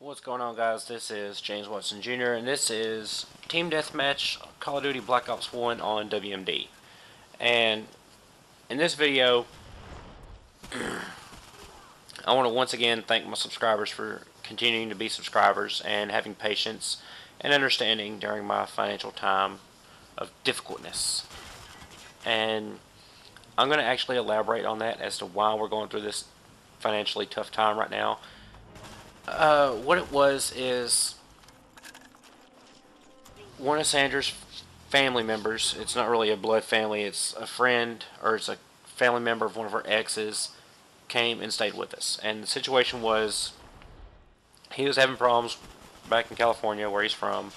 What's going on, guys? This is James Watson Jr. and this is Team Deathmatch Call of Duty Black Ops 1 on WMD. And in this video, I want to once again thank my subscribers for continuing to be subscribers and having patience and understanding during my financial time of difficultness. And I'm going to actually elaborate on that as to why we're going through this financially tough time right now. What it was is one of Sandra's family members, it's not really a blood family, it's a friend, or it's a family member of one of her exes, came and stayed with us. And the situation was, he was having problems back in California where he's from,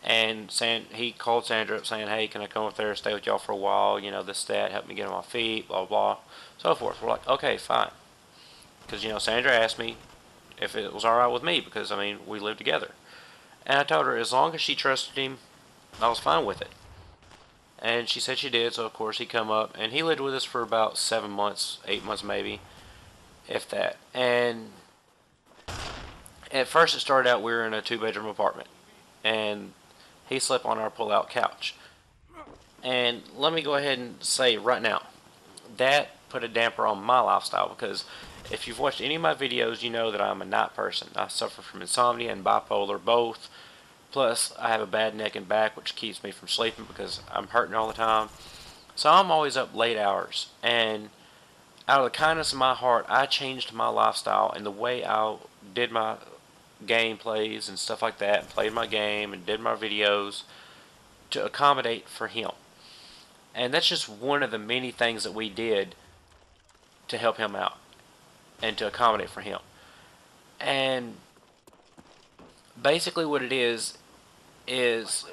and he called Sandra up saying, hey, can I come up there and stay with y'all for a while, you know, this, that, help me get on my feet, blah, blah, so forth. We're like, okay, fine. Because, you know, Sandra asked me if it was alright with me, because, I mean, we lived together. And I told her as long as she trusted him, I was fine with it. And she said she did, so of course he come up, and he lived with us for about 7 months, 8 months maybe, if that. And at first it started out we were in a 2-bedroom apartment, and he slept on our pull-out couch. And let me go ahead and say right now, that put a damper on my lifestyle, because if you've watched any of my videos, you know that I'm a night person. I suffer from insomnia and bipolar both. Plus, I have a bad neck and back, which keeps me from sleeping because I'm hurting all the time. So I'm always up late hours. And out of the kindness of my heart, I changed my lifestyle and the way I did my gameplays and stuff like that, and played my game and did my videos to accommodate for him. And that's just one of the many things that we did to help him out and to accommodate for him. And basically what it is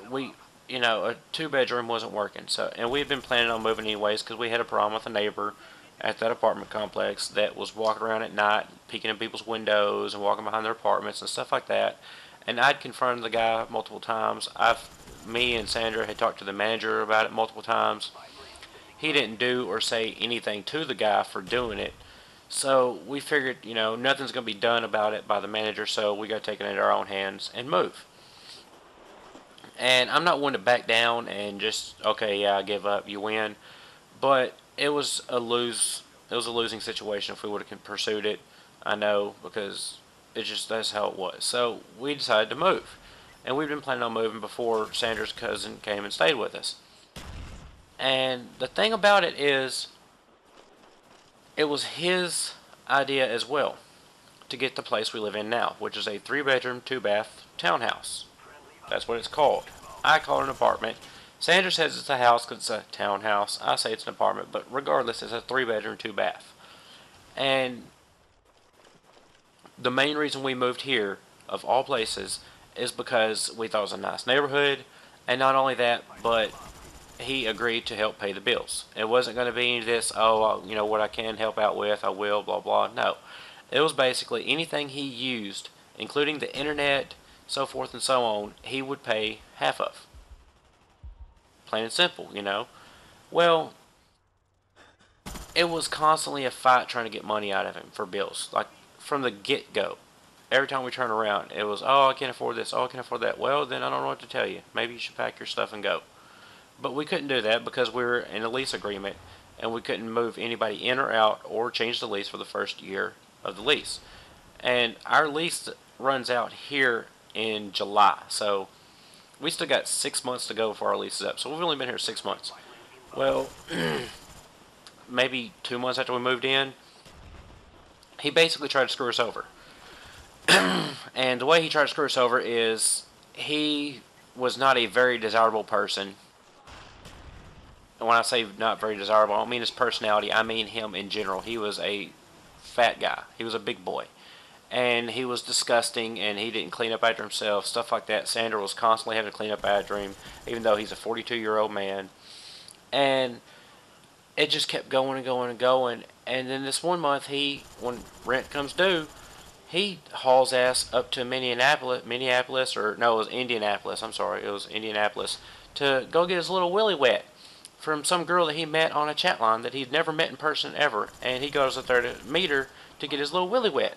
we, you know, a 2-bedroom wasn't working, so, and we had been planning on moving anyways because we had a problem with a neighbor at that apartment complex that was walking around at night, peeking in people's windows and walking behind their apartments and stuff like that. And I'd confronted the guy multiple times. Me and Sandra had talked to the manager about it multiple times. He didn't do or say anything to the guy for doing it. So we figured, you know, nothing's going to be done about it by the manager, so we got to take it into our own hands and move. And I'm not one to back down and just, okay, yeah, I give up, you win. But it was a losing situation if we would have pursued it. I know, because that's how it was. So we decided to move. And we've been planning on moving before Sandra's cousin came and stayed with us. And the thing about it is, it was his idea as well to get the place we live in now, which is a 3-bedroom, 2-bath townhouse. That's what it's called. I call it an apartment. Sandra says it's a house because it's a townhouse. I say it's an apartment, but regardless, it's a 3-bedroom, 2-bath. And the main reason we moved here, of all places, is because we thought it was a nice neighborhood, and not only that, but he agreed to help pay the bills. It wasn't going to be any of this, oh, you know, what I can help out with, I will, blah, blah. No. It was basically anything he used, including the internet, so forth and so on, he would pay half of. Plain and simple, you know. Well, it was constantly a fight trying to get money out of him for bills. Like, from the get-go. Every time we turn around, it was, oh, I can't afford this, oh, I can't afford that. Well, then I don't know what to tell you. Maybe you should pack your stuff and go. But we couldn't do that because we were in a lease agreement, and we couldn't move anybody in or out or change the lease for the first year of the lease. And our lease runs out here in July, so we still got 6 months to go before our lease is up. So we've only been here 6 months. Well, maybe 2 months after we moved in, he basically tried to screw us over. And the way he tried to screw us over is he was not a very desirable person. And when I say not very desirable, I don't mean his personality, I mean him in general. He was a fat guy. He was a big boy. And he was disgusting, and he didn't clean up after himself, stuff like that. Sandra was constantly having to clean up after him, even though he's a 42-year-old man. And it just kept going and going and going. And then this one month, when rent comes due, he hauls ass up to Indianapolis, I'm sorry, it was Indianapolis, to go get his little willy wet from some girl that he met on a chat line that he'd never met in person ever, and he goes up there to meet her to get his little willy wet.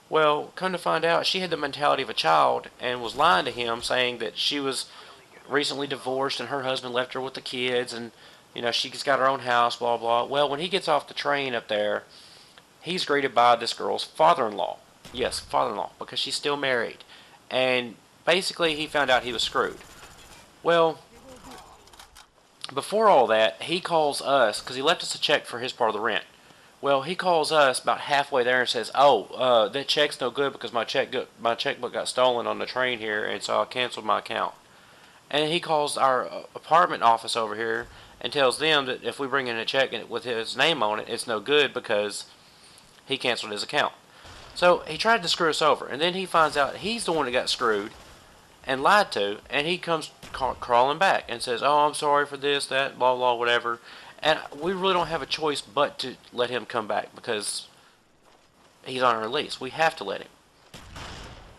Well, come to find out, she had the mentality of a child and was lying to him, saying that she was recently divorced and her husband left her with the kids, and she's got her own house, blah blah. Well, when he gets off the train up there, he's greeted by this girl's father-in-law. Yes, father-in-law, because she's still married. And basically, he found out he was screwed. Well, before all that, he calls us because he left us a check for his part of the rent. Well, he calls us about halfway there and says, "Oh, that check's no good because my checkbook got stolen on the train here, and so I canceled my account." And he calls our apartment office over here and tells them that if we bring in a check with his name on it, it's no good because he canceled his account. So he tried to screw us over, and then he finds out he's the one that got screwed and lied to, and he comes crawling back and says, "Oh, I'm sorry for this, that, blah, blah, whatever." And we really don't have a choice but to let him come back because he's on our lease. We have to let him.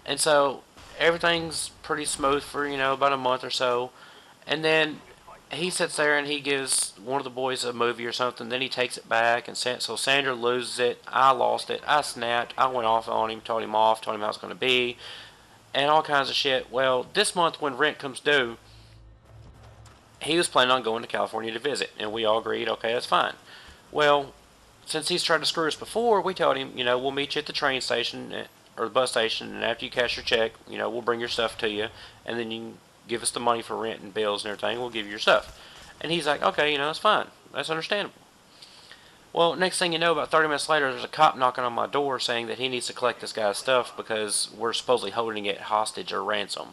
And so everything's pretty smooth for, about a month or so. And then he sits there and he gives one of the boys a movie or something. Then he takes it back, and so Sandra loses it. I lost it. I snapped. I went off on him, told him off, told him how it's going to be, and all kinds of shit. Well, this month when rent comes due, he was planning on going to California to visit, and we all agreed, okay, that's fine. Well, since he's tried to screw us before, we told him, we'll meet you at the train station or the bus station, and after you cash your check, we'll bring your stuff to you, and then you can give us the money for rent and bills and everything. We'll give you your stuff. And he's like, okay, that's fine. That's understandable. Well, next thing you know, about 30 minutes later, there's a cop knocking on my door saying that he needs to collect this guy's stuff because we're supposedly holding it hostage or ransom.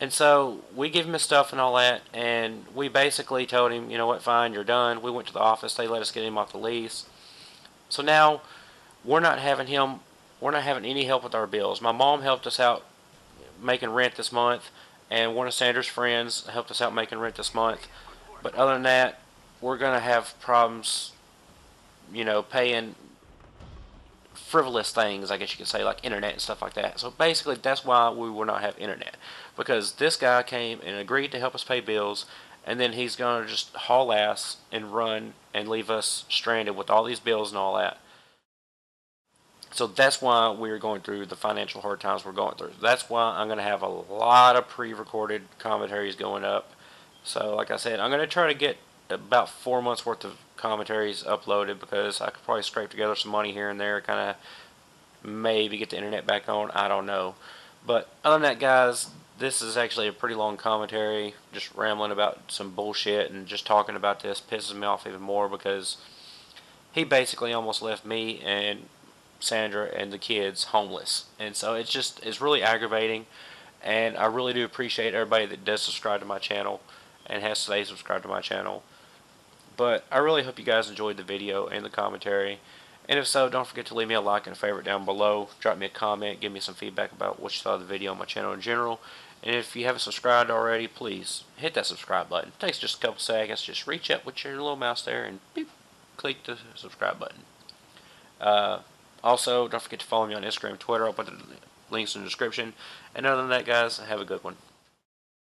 And so we give him his stuff and all that, and we basically told him, you know what, fine, you're done. We went to the office. They let us get him off the lease. So now we're not having any help with our bills. My mom helped us out making rent this month, and one of Sandra's friends helped us out making rent this month. But other than that, we're going to have problems, paying frivolous things, I guess you could say, like internet and stuff like that. So basically, that's why we will not have internet, because this guy came and agreed to help us pay bills, and then he's going to just haul ass and run and leave us stranded with all these bills and all that. So that's why we're going through the financial hard times we're going through. That's why I'm going to have a lot of pre-recorded commentaries going up. So like I said, I'm going to try to get about 4 months worth of commentaries uploaded, because I could probably scrape together some money here and there, kind of maybe get the internet back on. I don't know. But other than that, guys, this is actually a pretty long commentary, just rambling about some bullshit, and just talking about this pisses me off even more because he basically almost left me and Sandra and the kids homeless. And so it's really aggravating, and I really do appreciate everybody that does subscribe to my channel and has stayed subscribed to my channel. But I really hope you guys enjoyed the video and the commentary. And if so, don't forget to leave me a like and a favorite down below. Drop me a comment, give me some feedback about what you thought of the video on my channel in general. And if you haven't subscribed already, please hit that subscribe button. It takes just a couple seconds. Just reach up with your little mouse there and beep, click the subscribe button. Also, don't forget to follow me on Instagram and Twitter. I'll put the links in the description. And other than that, guys, have a good one.